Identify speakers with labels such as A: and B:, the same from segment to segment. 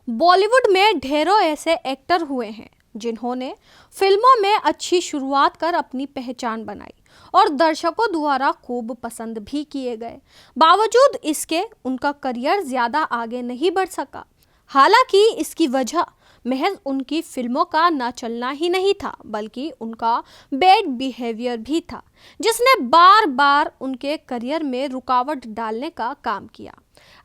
A: बॉलीवुड में ढेरों ऐसे एक्टर हुए हैं जिन्होंने फिल्मों में अच्छी शुरुआत कर अपनी पहचान बनाई और दर्शकों द्वारा खूब पसंद भी किए गए। बावजूद इसके उनका करियर ज्यादा आगे नहीं बढ़ सका। हालांकि इसकी वजह महज उनकी फिल्मों का ना चलना ही नहीं था, बल्कि उनका बैड बिहेवियर भी था, जिसने बार बार उनके करियर में रुकावट डालने का काम किया।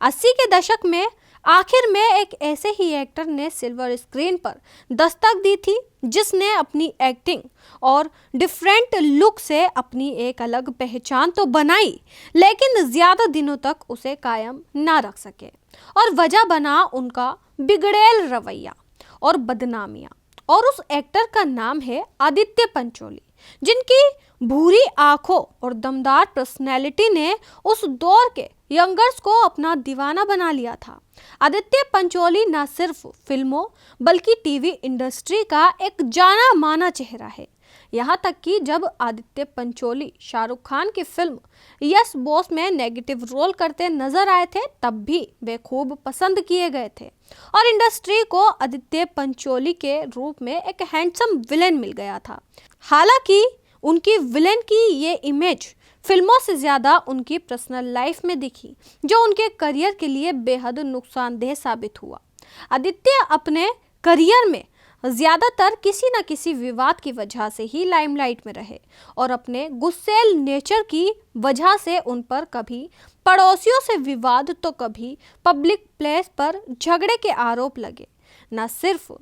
A: 80 के दशक में आखिर में एक ऐसे ही एक्टर ने सिल्वर स्क्रीन पर दस्तक दी थी, जिसने अपनी एक्टिंग और डिफरेंट लुक से अपनी एक अलग पहचान तो बनाई, लेकिन ज्यादा दिनों तक उसे कायम ना रख सके। और वजह बना उनका बिगड़ैल रवैया और बदनामियां। और उस एक्टर का नाम है आदित्य पंचोली, जिनकी भूरी आंखों और दमदार पर्सनैलिटी ने उस दौर के यंगर्स को अपना दीवाना बना लिया था। आदित्य पंचोली न सिर्फ फिल्मों बल्कि टीवी इंडस्ट्री का एक जाना माना चेहरा है। यहाँ तक कि जब आदित्य पंचोली शाहरुख खान की फिल्म यस बॉस में नेगेटिव रोल करते नजर आए थे, तब भी वे खूब पसंद किए गए थे और इंडस्ट्री को आदित्य पंचोली के रूप में एक हैंडसम विलेन मिल गया था। हालांकि उनकी विलेन की ये इमेज फिल्मों से ज्यादा उनकी पर्सनल लाइफ में दिखी, जो उनके करियर के लिए बेहद नुकसानदेह साबित हुआ। आदित्य अपने करियर में ज्यादातर किसी न किसी विवाद की वजह से ही लाइमलाइट में रहे और अपने गुस्सैल नेचर की वजह से उन पर कभी पड़ोसियों से विवाद तो कभी पब्लिक प्लेस पर झगड़े के आरोप लगे। न सिर्फ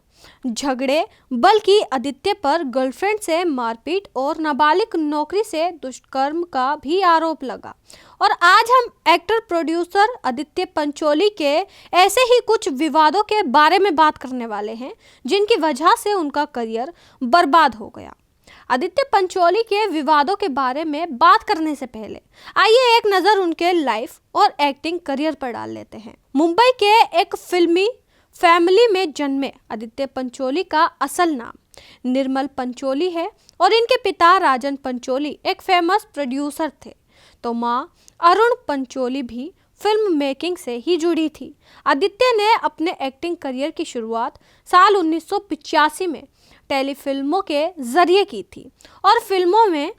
A: झगड़े बल्कि आदित्य पर गर्लफ्रेंड से मारपीट और नाबालिग नौकरी से दुष्कर्म का भी आरोप लगा। और आज हम एक्टर प्रोड्यूसर आदित्य पंचोली के ऐसे ही कुछ विवादों के बारे में बात करने वाले हैं, जिनकी वजह से उनका करियर बर्बाद हो गया। आदित्य पंचोली के विवादों के बारे में बात करने से पहले आइए एक नज़र उनके लाइफ और एक्टिंग करियर पर डाल लेते हैं। मुंबई के एक फिल्मी फैमिली में जन्मे आदित्य पंचोली का असल नाम निर्मल पंचोली है और इनके पिता राजन पंचोली एक फेमस प्रोड्यूसर थे, तो माँ अरुण पंचोली भी फिल्म मेकिंग से ही जुड़ी थी। आदित्य ने अपने एक्टिंग करियर की शुरुआत साल 1985 में टेलीफिल्मों के जरिए की थी और फिल्मों में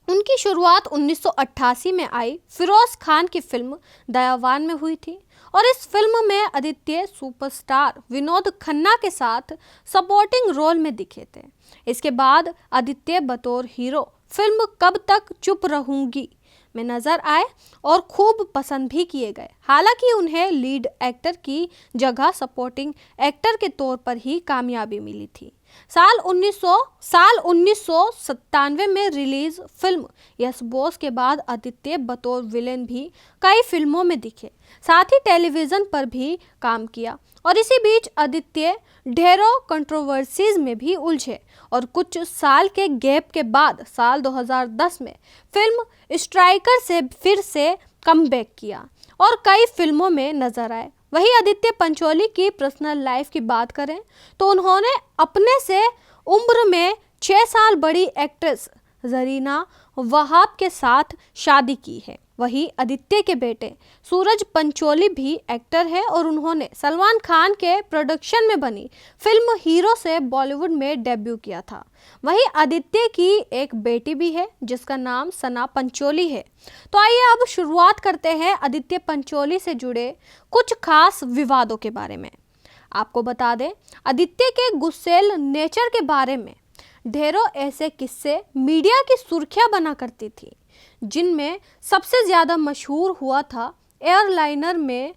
A: उनकी शुरुआत 1988 में आई फिरोज खान की फिल्म दयावान में हुई थी और इस फिल्म में आदित्य सुपरस्टार विनोद खन्ना के साथ सपोर्टिंग रोल में दिखे थे। इसके बाद आदित्य बतौर हीरो फिल्म कब तक चुप रहूंगी में नजर आए और खूब पसंद भी किए गए। हालांकि उन्हें लीड एक्टर की जगह सपोर्टिंग एक्टर के तौर पर ही कामयाबी मिली थी। साल 1997 में रिलीज फिल्म यस बॉस के बाद आदित्य बतौर विलेन भी कई फिल्मों में दिखे, साथ ही टेलीविजन पर भी काम किया और इसी बीच आदित्य ढेरों कंट्रोवर्सीज में भी उलझे और कुछ साल के गैप के बाद साल 2010 में फिल्म स्ट्राइकर से फिर से कमबैक किया और कई फिल्मों में नजर आए। वहीं आदित्य पंचोली की पर्सनल लाइफ की बात करें तो उन्होंने अपने से उम्र में 6 साल बड़ी एक्ट्रेस जरीना वहाब के साथ शादी की है। वहीं आदित्य के बेटे सूरज पंचोली भी एक्टर है और उन्होंने सलमान खान के प्रोडक्शन में बनी फिल्म हीरो से बॉलीवुड में डेब्यू किया था। वहीं आदित्य की एक बेटी भी है जिसका नाम सना पंचोली है। तो आइए अब शुरुआत करते हैं आदित्य पंचोली से जुड़े कुछ खास विवादों के बारे में। आपको बता दें, आदित्य के गुस्सैल नेचर के बारे में ढेरों ऐसे किस्से मीडिया की सुर्खियां बना करती थी, जिनमें सबसे ज्यादा मशहूर हुआ था एयरलाइनर में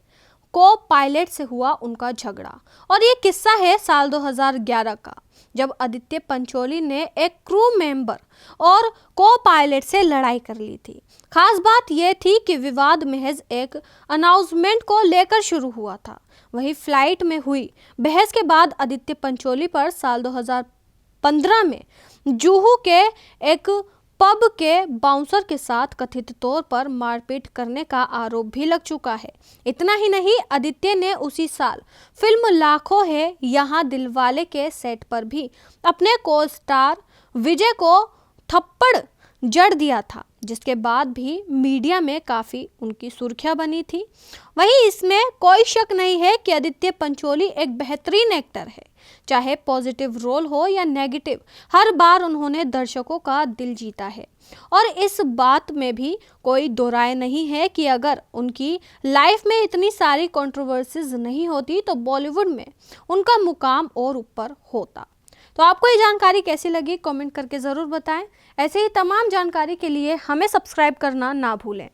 A: को पायलट से हुआ उनका झगड़ा। और ये किस्सा है साल 2011 का, जब आदित्य पंचोली ने एक क्रू मेंबर और को पायलट से लड़ाई कर ली थी। खास बात यह थी कि विवाद महज एक अनाउंसमेंट को लेकर शुरू हुआ था। वहीं फ्लाइट में हुई बहस के बाद आदित्य पंचोली पर साल 2015 में जुहू के एक पब के बाउंसर के साथ कथित तौर पर मारपीट करने का आरोप भी लग चुका है। इतना ही नहीं, आदित्य ने उसी साल फिल्म लाखों है यहाँ दिलवाले के सेट पर भी अपने को स्टार विजय को थप्पड़ जड़ दिया था, जिसके बाद भी मीडिया में काफ़ी उनकी सुर्खियां बनी थी। वहीं इसमें कोई शक नहीं है कि आदित्य पंचोली एक बेहतरीन एक्टर है। चाहे पॉजिटिव रोल हो या नेगेटिव, हर बार उन्होंने दर्शकों का दिल जीता है। और इस बात में भी कोई दो राय नहीं है कि अगर उनकी लाइफ में इतनी सारी कंट्रोवर्सीज नहीं होती तो बॉलीवुड में उनका मुकाम और ऊपर होता। तो आपको ये जानकारी कैसी लगी, कमेंट करके ज़रूर बताएं। ऐसे ही तमाम जानकारी के लिए हमें सब्सक्राइब करना ना भूलें।